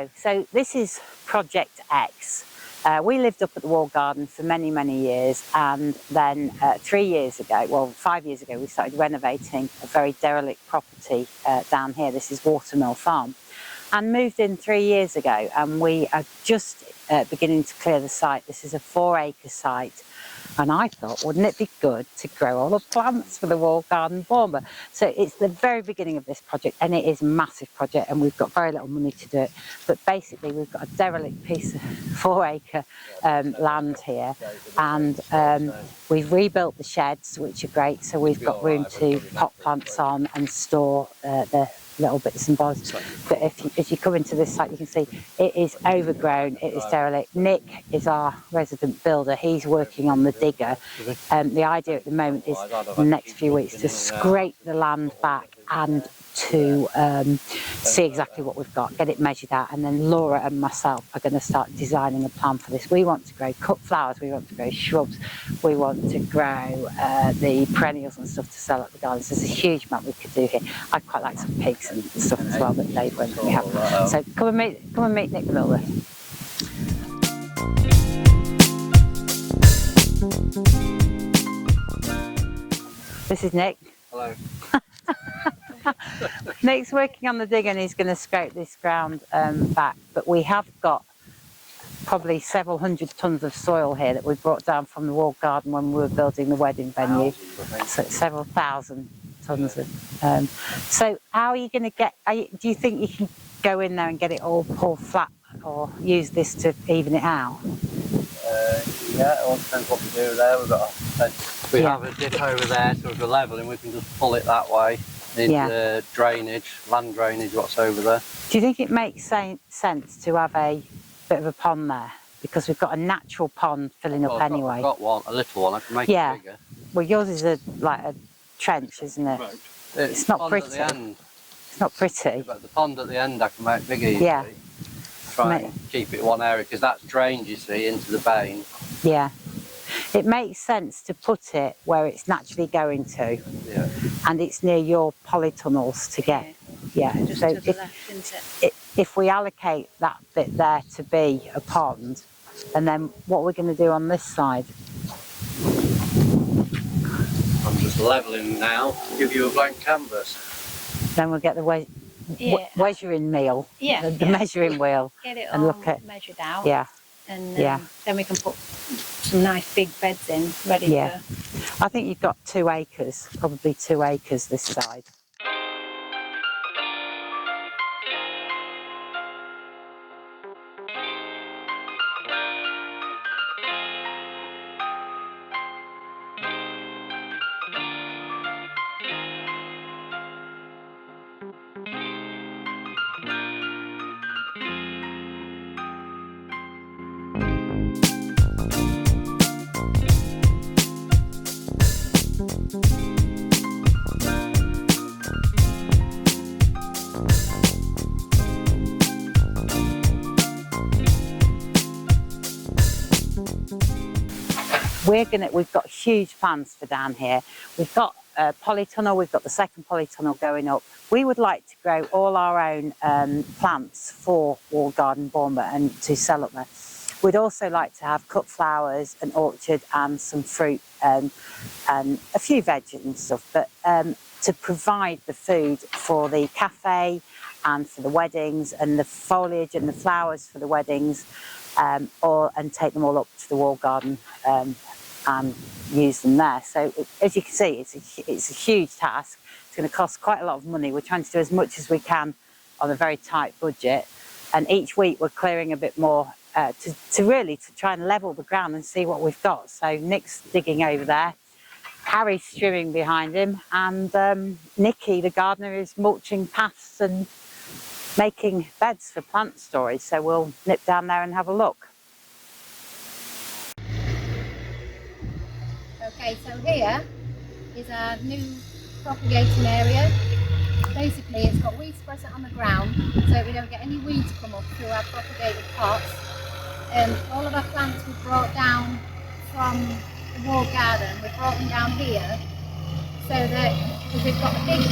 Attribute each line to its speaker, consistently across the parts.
Speaker 1: go. So this is Project X. We lived up at the Wall Garden for many, many years, and then 3 years ago, well 5 years ago, we started renovating a very derelict property down here. This is Watermill Farm, and moved in 3 years ago, and we are just beginning to clear the site. This is a 4-acre site, and I thought, wouldn't it be good to grow all the plants for the Wall Garden Baumber? So it's the very beginning of this project, and it is a massive project, and we've got very little money to do it. But basically, we've got a derelict piece of 4-acre land here, and we've rebuilt the sheds, which are great. So we've got room to pot plants on and store the little bits and bobs. But if you come into this site, you can see it is overgrown, it is derelict. Nick is our resident builder, he's working on the digger. The idea at the moment is in the next few weeks to scrape the land back and to see exactly what we've got, get it measured out, and then Laura and myself are going to start designing a plan for this. We want to grow cut flowers, we want to grow shrubs, we want to grow the perennials and stuff to sell at the gardens. There's a huge amount we could do here. I'd quite like some pigs and stuff as well that Dave won't we have. So come and meet Nick the builder. This is Nick.
Speaker 2: Hello.
Speaker 1: Nick's working on the digger and he's going to scrape this ground back, but we have got probably several hundred tons of soil here that we brought down from the Wall Garden when we were building the wedding venue. So it's several thousand tons of. So how are you going to get? Do you think you can go in there and get it all flat, or use this to even it out?
Speaker 2: Yeah, it all depends what we do there. We have a dip over there, so if we're levelling, we can just pull it that way into drainage, land drainage, what's over there.
Speaker 1: Do you think it makes sense to have a bit of a pond there? Because we've got a natural pond filling up anyway.
Speaker 2: I've got one, a little one. I can make it bigger.
Speaker 1: Well, yours is like a trench, isn't it? It's not pretty.
Speaker 2: At the end.
Speaker 1: It's not pretty.
Speaker 2: But the pond at the end I can make bigger easily. Yeah. Try and keep it one area, because that's drained, you see, into the vein.
Speaker 1: Yeah. It makes sense to put it where it's naturally going to.
Speaker 2: Yeah.
Speaker 1: And it's near your polytunnels to get. Yeah.
Speaker 3: Just
Speaker 1: So
Speaker 3: to the left, isn't it?
Speaker 1: if we allocate that bit there to be a pond, and then what we're going to do on this side?
Speaker 2: I'm just levelling now to give you a blank canvas.
Speaker 1: Then we'll get the measuring wheel, the measuring wheel,
Speaker 3: get it
Speaker 1: and
Speaker 3: all
Speaker 1: look at
Speaker 3: measured out.
Speaker 1: Yeah.
Speaker 3: And then we can put some nice big beds in, ready for.
Speaker 1: I think you've got 2 acres, probably 2 acres this side. We've got huge plans for down here. We've got a polytunnel, we've got the second polytunnel going up. We would like to grow all our own plants for Wall Garden Baumber and to sell up there. We'd also like to have cut flowers, an orchard and some fruit and a few veg and stuff, but to provide the food for the cafe and for the weddings, and the foliage and the flowers for the weddings, and take them all up to the Wall Garden and use them there. So as you can see, it's a huge task. It's going to cost quite a lot of money. We're trying to do as much as we can on a very tight budget, and each week we're clearing a bit more to really try and level the ground and see what we've got. So Nick's digging over there, Harry's strewing behind him, and Nikki, the gardener, is mulching paths and making beds for plant storage. So we'll nip down there and have a look.
Speaker 3: Okay, so here is our new propagating area. Basically, it's got weed suppressant on the ground, so we don't get any weeds come up through our propagated pots. All of our plants were brought down from the Wall Garden. We brought them down here, so that because we've got a big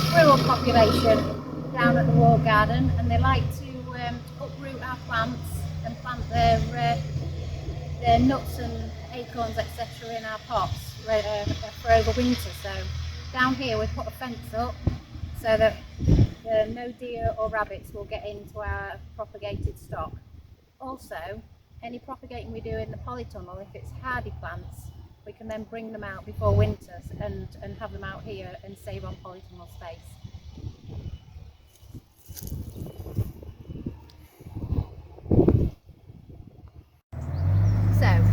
Speaker 3: squirrel population down at the Wall Garden, and they like to uproot our plants and plant their nuts and acorns, etc. in our pots for over winter. So down here we put a fence up so that no deer or rabbits will get into our propagated stock. Also, any propagating we do in the polytunnel, if it's hardy plants, we can then bring them out before winter and have them out here and save on polytunnel space. So,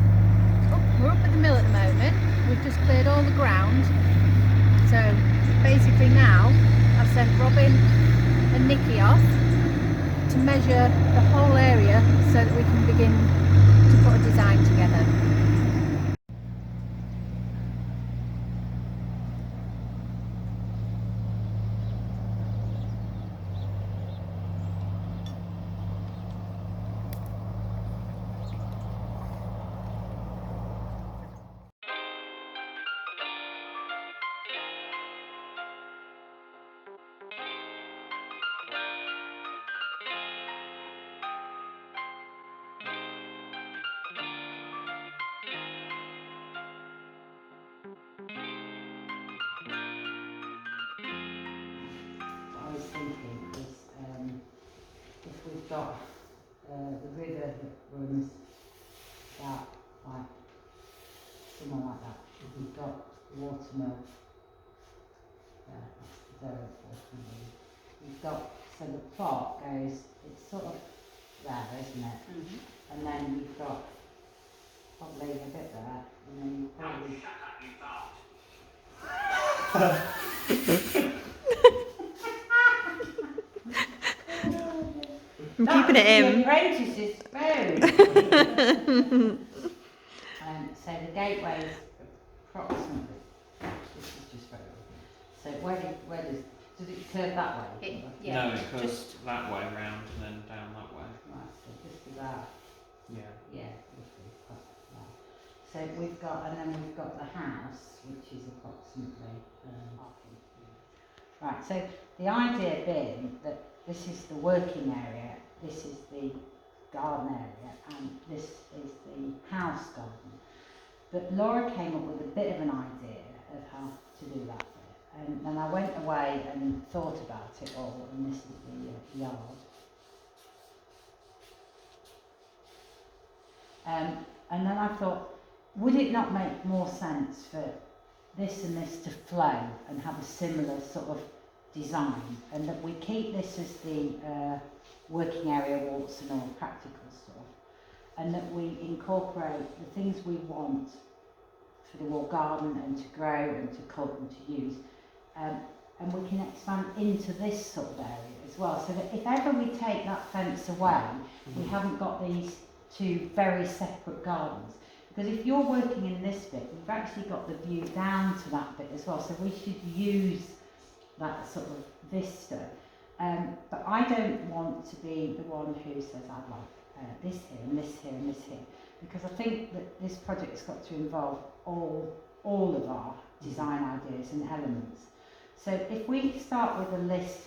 Speaker 3: we're up at the mill at the moment. We've just cleared all the ground. So basically now I've sent Robin and Nikki off to measure the whole area so that we can begin to put a design together.
Speaker 1: I was thinking is if we've got the river that runs that, like somewhere like that, we've got Watermill there, that's the Diaries. We've got, so the plot goes, it's sort of there, isn't it? Mm-hmm. And then you've got probably a bit there, and then you probably...
Speaker 4: I'm keeping it in.
Speaker 1: Apprentice's spoon. So the gateway is approximately. This is just very. So where does it curve that way?
Speaker 3: Yeah,
Speaker 5: no, it curves that way round and then down that way.
Speaker 1: Right. So just about.
Speaker 5: Yeah.
Speaker 1: Yeah. So we've got, and then we've got the house, which is approximately. Right. So the idea being that this is the working area, this is the garden area, and this is the house garden. But Laura came up with a bit of an idea of how to do that bit. And then I went away and thought about it all, and this is the yard. And then I thought, would it not make more sense for this and this to flow and have a similar sort of design, and that we keep this as the working area walks and all practical stuff, and that we incorporate the things we want for the wall garden and to grow and to cut and to use, and we can expand into this sort of area as well, so that if ever we take that fence away, we haven't got these two very separate gardens. Because if you're working in this bit, you've actually got the view down to that bit as well, so we should use that sort of vista. But I don't want to be the one who says I'd like this here and this here and this here, because I think that this project's got to involve all of our design ideas and elements. So if we start with a list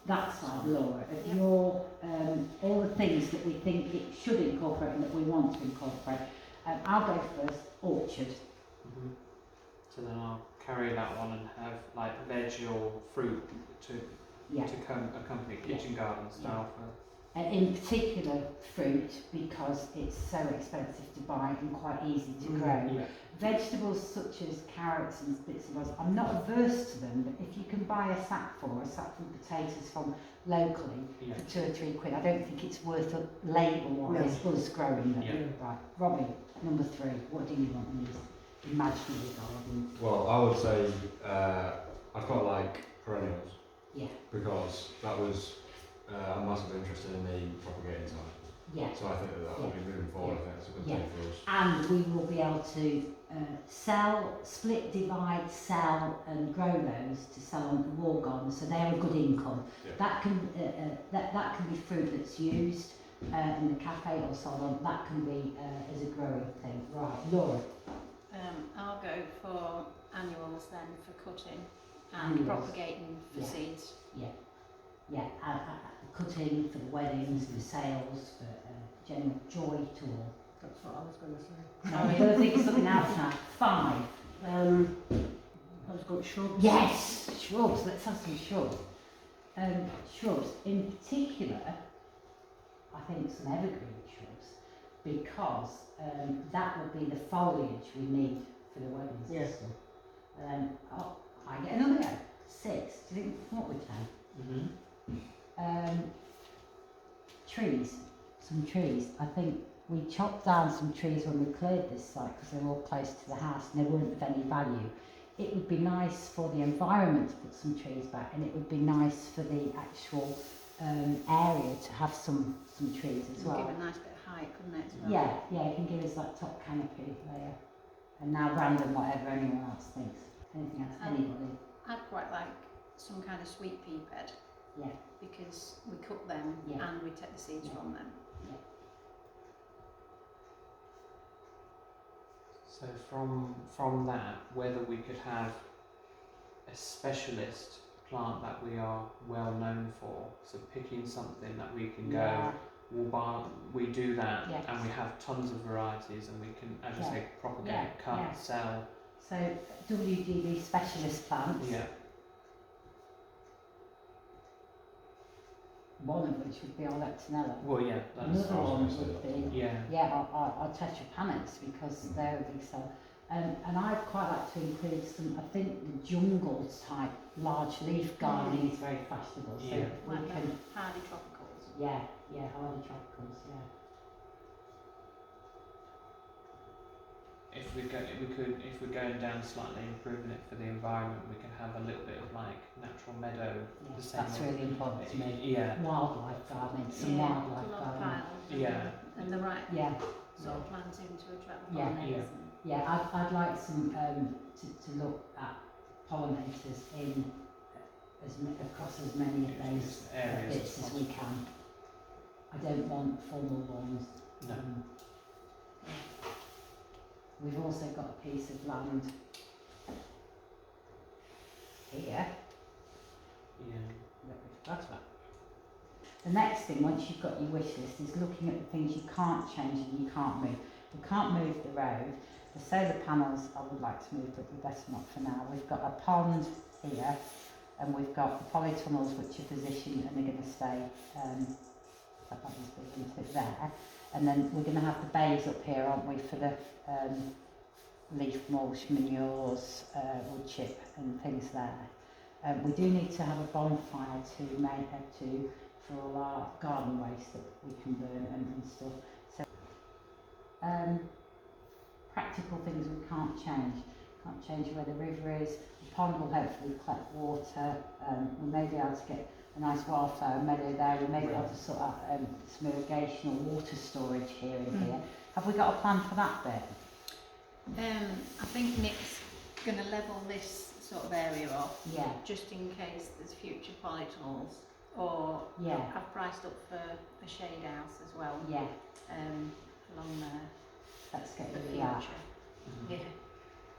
Speaker 1: that side, Laura, of your all the things that we think it should incorporate and that we want to incorporate. I'll go first. Orchard.
Speaker 5: Mm-hmm. So then I'll carry that one and have like veg or fruit to accompany kitchen garden style for.
Speaker 1: In particular fruit, because it's so expensive to buy and quite easy to grow.
Speaker 5: Yeah.
Speaker 1: Vegetables such as carrots and bits and bobs, I'm not averse to them, but if you can buy a sackful of potatoes from locally for £2 or £3, I don't think it's worth a labour-wise us growing them. Yeah. Right, Robbie, number 3, what do you want in this imaginary garden?
Speaker 6: Well, I would say I quite like perennials.
Speaker 1: Yeah.
Speaker 6: Because that was I'm massively interested in the propagating side.
Speaker 1: Yeah.
Speaker 6: So I think that will be moving forward. I think it's a good thing for us.
Speaker 1: And we will be able to split, divide, sell, and grow those to sell on the wall garden. So they're a good income. Yeah. That can be fruit that's used in the cafe or sold on. That can be as a growing thing. Right, Laura.
Speaker 7: I'll go for annuals then for cutting and propagating for seeds.
Speaker 1: Yeah.
Speaker 4: Yeah, cutting for the weddings, the sales, for general joy to all.
Speaker 7: That's what I was going to say.
Speaker 4: No, we're going to think of something else now. 5.
Speaker 7: I've got shrubs.
Speaker 4: Yes, shrubs. Let's have some shrubs. Shrubs, in particular, I think some evergreen shrubs, because that would be the foliage we need for the wedding
Speaker 7: Yes.
Speaker 4: system. Oh, I get another go. 6. Do you think what would take? Trees. Some trees. I think we chopped down some trees when we cleared this site because they were all close to the house and they weren't of any value. It would be nice for the environment to put some trees back, and it would be nice for the actual area to have some trees as well.
Speaker 7: Give a nice bit of height, couldn't it? As well?
Speaker 4: Yeah, it can give us that top canopy layer. And now random whatever anyone else thinks. Anything else? Anybody?
Speaker 7: I'd quite like some kind of sweet pea bed.
Speaker 4: Yeah.
Speaker 7: Because we cook them and we take the seeds from them.
Speaker 4: Yeah.
Speaker 5: So from that, whether we could have a specialist plant that we are well known for, so picking something that we can go, we'll buy, we do that, and we have tons of varieties, and we can, as you say, propagate, cut, sell.
Speaker 4: So WGB specialist plants.
Speaker 5: Yeah.
Speaker 4: One of which would be our Leptonella.
Speaker 5: Well, yeah, that's
Speaker 4: another one would be our tetrapanax, because they're a big seller. And I'd quite like to include some. I think the jungle type large leaf gardening is very fashionable. So we
Speaker 7: like
Speaker 4: can
Speaker 7: hardy tropicals.
Speaker 4: Hardy tropicals.
Speaker 5: If we're going down slightly, improving it for the environment, we can have a little bit of like natural meadow.
Speaker 4: Yeah,
Speaker 5: the same
Speaker 4: that's really important to me.
Speaker 5: Yeah.
Speaker 4: Wildlife gardening, some wildlife gardening.
Speaker 7: And the right sort of planting to attract the pollinators.
Speaker 4: I'd like some to look at pollinators in across as many of those
Speaker 5: areas
Speaker 4: bits as we can. I don't want formal ones.
Speaker 5: No.
Speaker 4: We've also got a piece of land here that we've got about. The next thing, once you've got your wish list, is looking at the things you can't change and you can't move. We can't move the road. The solar panels I would like to move, but we're best not for now. We've got a pond here, and we've got the polytunnels which are positioned and they're going to stay there. And then we're going to have the bays up here, aren't we, for the leaf mulch, manures, wood chip and things there. We do need to have a bonfire for all our garden waste that we can burn and stuff. So practical things we can't change. Can't change where the river is. The pond will hopefully collect water. We may be able to get a nice wildflower meadow there. We may be able to sort out some irrigation or water storage here and here. Have we got a plan for that bit?
Speaker 7: I think Nick's going to level this sort of area off, just in case there's future polytunnels, or I've priced up for a shade house as well. Along there.
Speaker 4: Let's get
Speaker 7: the
Speaker 4: rid of that.
Speaker 7: future.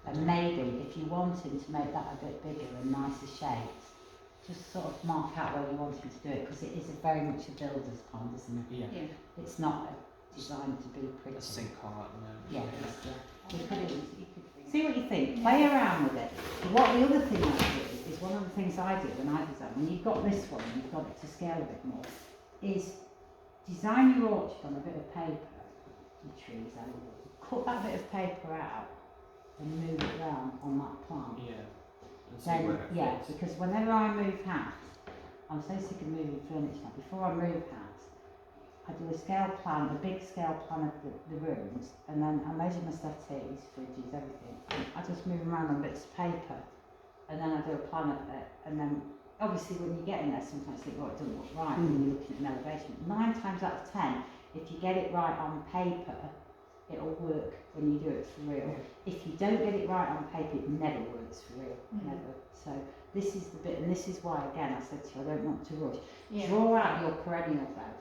Speaker 4: And maybe if you wanted to make that a bit bigger and nicer shapes, just sort of mark out where you wanted to do it, because it is very much a builder's pond, isn't it? It's not designed to be pretty.
Speaker 5: A sinkhole at the moment.
Speaker 4: You could see what you think. Play around with it. But what the other thing I do is one of the things I do when I design, when you've got this one, you've got it to scale a bit more, is design your orchard on a bit of paper, the trees, and cut that bit of paper out and move it around on that plant. Then, because whenever I move house, I'm so sick of moving furniture now. Before I move house, I do a scale plan, a big scale plan of the rooms, and then I measure my settees, fridges, everything. I just move them around on bits of paper, and then I do a plan of it, and then obviously when you get in there, sometimes you think, oh, it doesn't look right when you're looking at an elevation. 9 times out of 10, if you get it right on paper, it'll work when you do it for real. If you don't get it right on paper, it never works for real, never. So this is the bit, and this is why, again, I said to you, I don't want to rush. Draw out your perennial bed.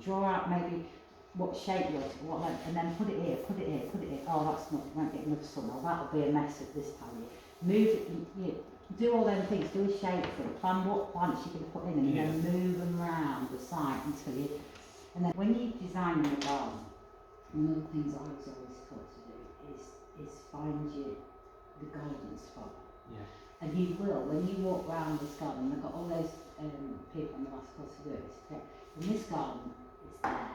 Speaker 4: Draw out maybe what shape you want, what length, and then put it here, put it here, put it here. Oh, that's not, you won't get enough sun. Oh, that'll be a mess at this time. Move it, do all them things, do a shape for it, plan what plants you're going to put in and then move them around the site until you, and then when you design your garden, one of the things I was always taught to do is find the golden spot.
Speaker 5: Yeah.
Speaker 4: And you will, when you walk around this garden, I've got all those people on the last course to do it, in this garden, it's there.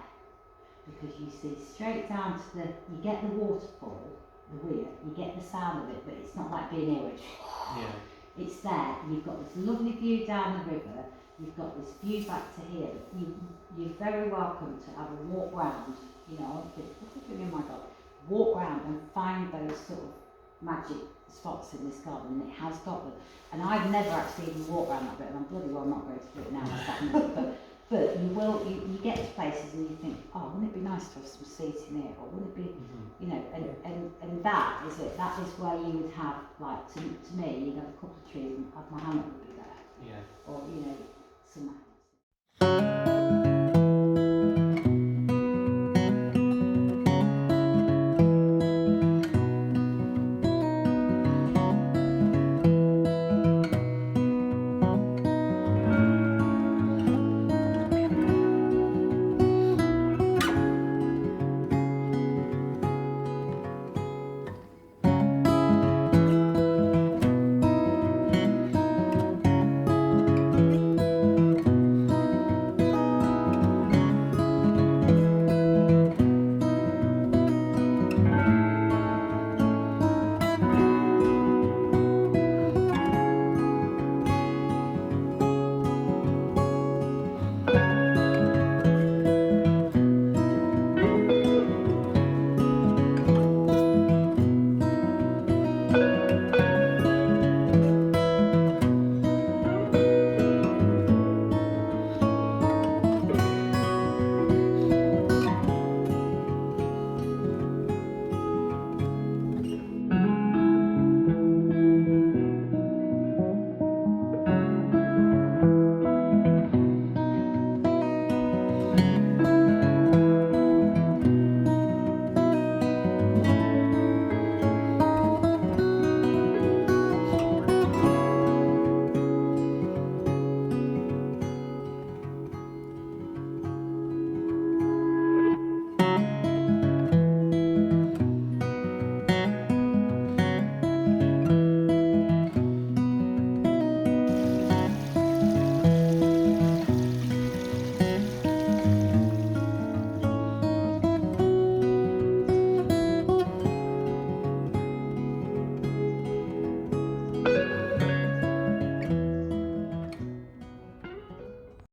Speaker 4: Because you see straight down to you get the waterfall, the weir, you get the sound of it, but it's not like being here, which, it's there, you've got this lovely view down the river, you've got this view back to here, you're very welcome to have a walk round, you know, oh my God, walk round and find those sort of magic spots in this garden, and it has got them. And I've never actually even walked around that bit, and I'm bloody well not going to do it now, but you get to places and you think, oh, wouldn't it be nice to have some seating here, or wouldn't it be, you know, and that is it. That is where you would have, like, to me, you'd have a couple of trees and my hammock would be there.
Speaker 5: Yeah.
Speaker 4: Or, you know, some